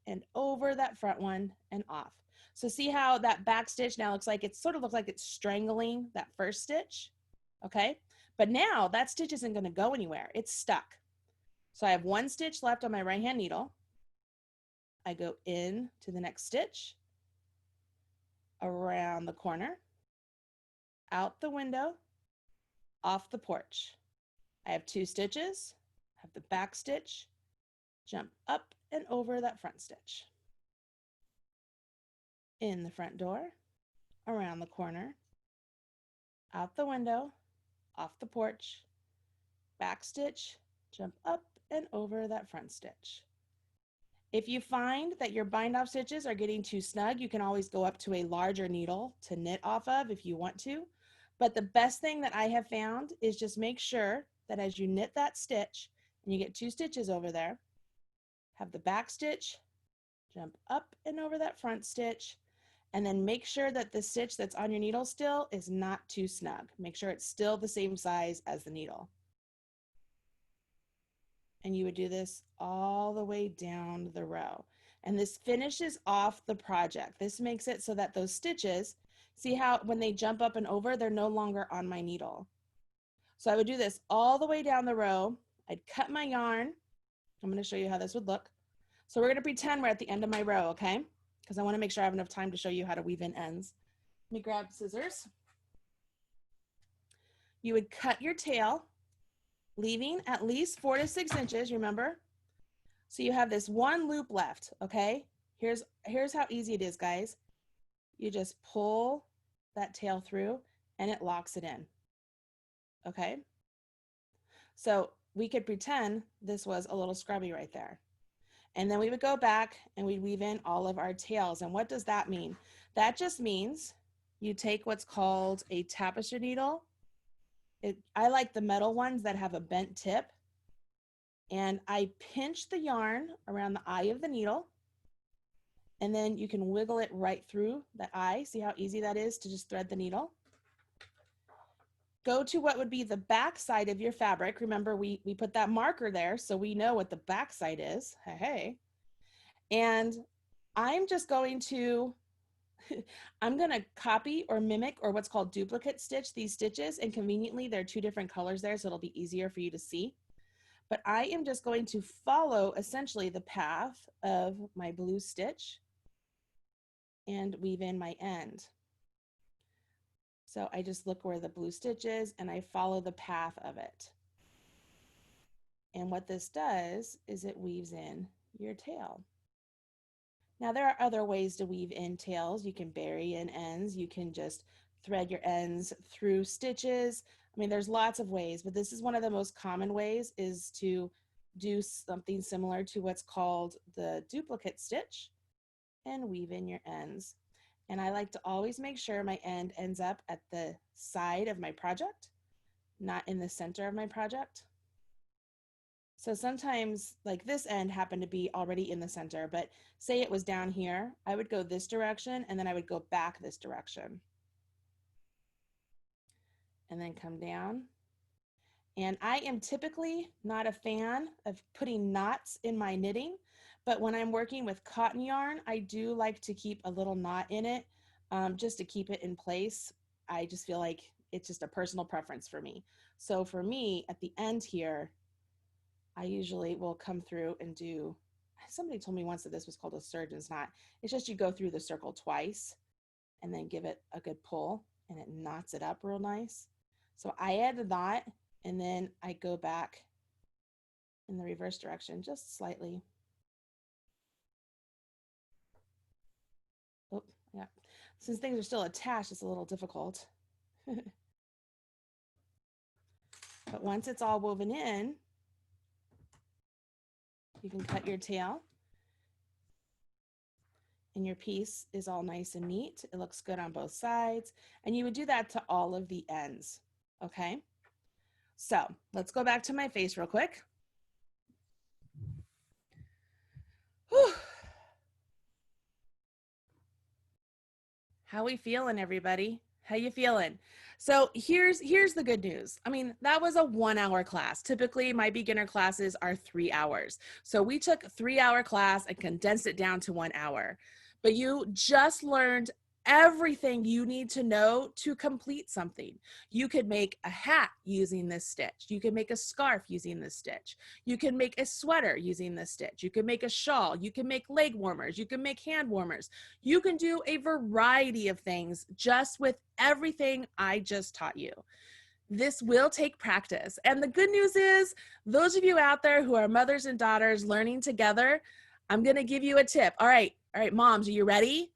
and over that front one and off. So see how that back stitch now looks like it sort of looks like it's strangling that first stitch, okay? But now that stitch isn't going to go anywhere. It's stuck. So I have one stitch left on my right-hand needle. I go in to the next stitch, around the corner, out the window, off the porch. I have two stitches, have the back stitch, jump up and over that front stitch. In the front door, around the corner, out the window, off the porch, back stitch, jump up and over that front stitch. If you find that your bind off stitches are getting too snug, you can always go up to a larger needle to knit off of if you want to. But the best thing that I have found is just make sure that as you knit that stitch and you get two stitches over there, have the back stitch, jump up and over that front stitch, and then make sure that the stitch that's on your needle still is not too snug. Make sure it's still the same size as the needle. And you would do this all the way down the row. And this finishes off the project. This makes it so that those stitches, see how when they jump up and over, they're no longer on my needle. So I would do this all the way down the row. I'd cut my yarn. I'm going to show you how this would look. So we're going to pretend we're at the end of my row, okay? Because I want to make sure I have enough time to show you how to weave in ends. Let me grab scissors. You would cut your tail, leaving at least 4 to 6 inches, remember? So you have this one loop left, okay? Here's how easy it is, guys. You just pull that tail through and it locks it in, okay? So we could pretend this was a little scrubby right there. And then we would go back and we'd weave in all of our tails. And what does that mean? That just means you take what's called a tapestry needle. I like the metal ones that have a bent tip. And I pinch the yarn around the eye of the needle. And then you can wiggle it right through the eye. See how easy that is to just thread the needle? Go to what would be the back side of your fabric. Remember, we put that marker there so we know what the back side is. Hey. And I'm just going to, I'm going to copy or mimic or what's called duplicate stitch these stitches. And conveniently, there are two different colors there, so it'll be easier for you to see. But I am just going to follow essentially the path of my blue stitch and weave in my end. So I just look where the blue stitch is and I follow the path of it. And what this does is it weaves in your tail. Now there are other ways to weave in tails. You can bury in ends. You can just thread your ends through stitches. I mean, there's lots of ways, but this is one of the most common ways, is to do something similar to what's called the duplicate stitch and weave in your ends. And I like to always make sure my end ends up at the side of my project, not in the center of my project. So sometimes, like this end happened to be already in the center, but say it was down here, I would go this direction and then I would go back this direction. And then come down. And I am typically not a fan of putting knots in my knitting, but when I'm working with cotton yarn, I do like to keep a little knot in it just to keep it in place. I just feel like it's just a personal preference for me. So for me, at the end here, I usually will come through and do, somebody told me once that this was called a surgeon's knot. It's just you go through the circle twice and then give it a good pull and it knots it up real nice. So I add the knot and then I go back in the reverse direction just slightly. Oh, yeah. Since things are still attached, it's a little difficult. But once it's all woven in, you can cut your tail and your piece is all nice and neat. It looks good on both sides. And you would do that to all of the ends, okay? So let's go back to my face real quick. Whew. How we feeling, everybody? How you feeling? So here's the good news. I mean, that was a 1-hour class. Typically, my beginner classes are 3 hours. So we took a 3-hour class and condensed it down to 1 hour. But you just learned everything you need to know to complete something. You could make a hat using this stitch. You can make a scarf using this stitch. You can make a sweater using this stitch. You can make a shawl. You can make leg warmers. You can make hand warmers. You can do a variety of things just with everything I just taught you. This will take practice. And the good news is, those of you out there who are mothers and daughters learning together, I'm going to give you a tip. All right, moms, are you ready?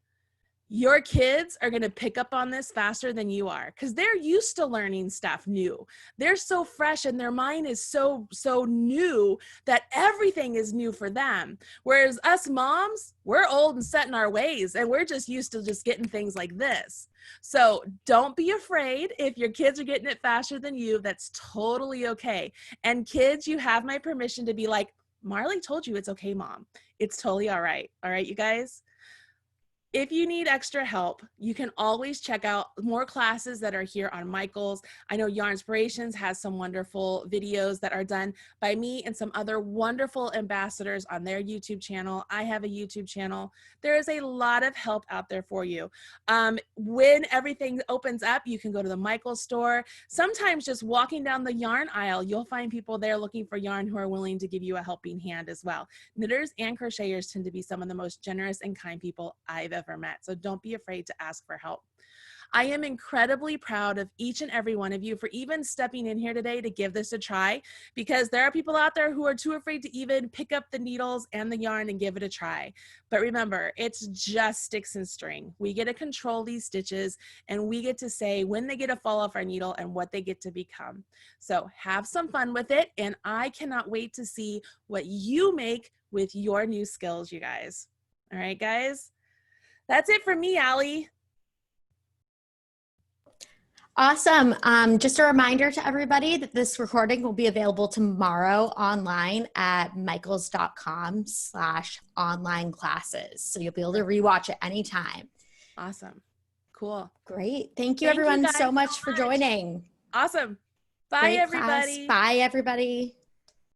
Your kids are going to pick up on this faster than you are because they're used to learning stuff new. They're so fresh and their mind is so new that everything is new for them. Whereas us moms, we're old and set in our ways and we're just used to just getting things like this. So don't be afraid if your kids are getting it faster than you. That's totally okay. And kids, you have my permission to be like, Marley told you it's okay, Mom. It's totally all right. All right, you guys? If you need extra help, you can always check out more classes that are here on Michaels. I know Yarnspirations has some wonderful videos that are done by me and some other wonderful ambassadors on their YouTube channel. I have a YouTube channel. There is a lot of help out there for you. When everything opens up, you can go to the Michaels store. Sometimes just walking down the yarn aisle, you'll find people there looking for yarn who are willing to give you a helping hand as well. Knitters and crocheters tend to be some of the most generous and kind people I've ever met. So don't be afraid to ask for help. I am incredibly proud of each and every one of you for even stepping in here today to give this a try, because there are people out there who are too afraid to even pick up the needles and the yarn and give it a try. But remember, it's just sticks and string. We get to control these stitches and we get to say when they get to fall off our needle and what they get to become. So have some fun with it. And I cannot wait to see what you make with your new skills, you guys. All right, guys. That's it for me, Allie. Awesome. Just a reminder to everybody that this recording will be available tomorrow online at michaels.com/online classes. So you'll be able to rewatch it anytime. Awesome. Cool. Great. Thank you Thank you everyone guys so so much for much. joining. Awesome. Bye, Great class. everybody. Bye, everybody.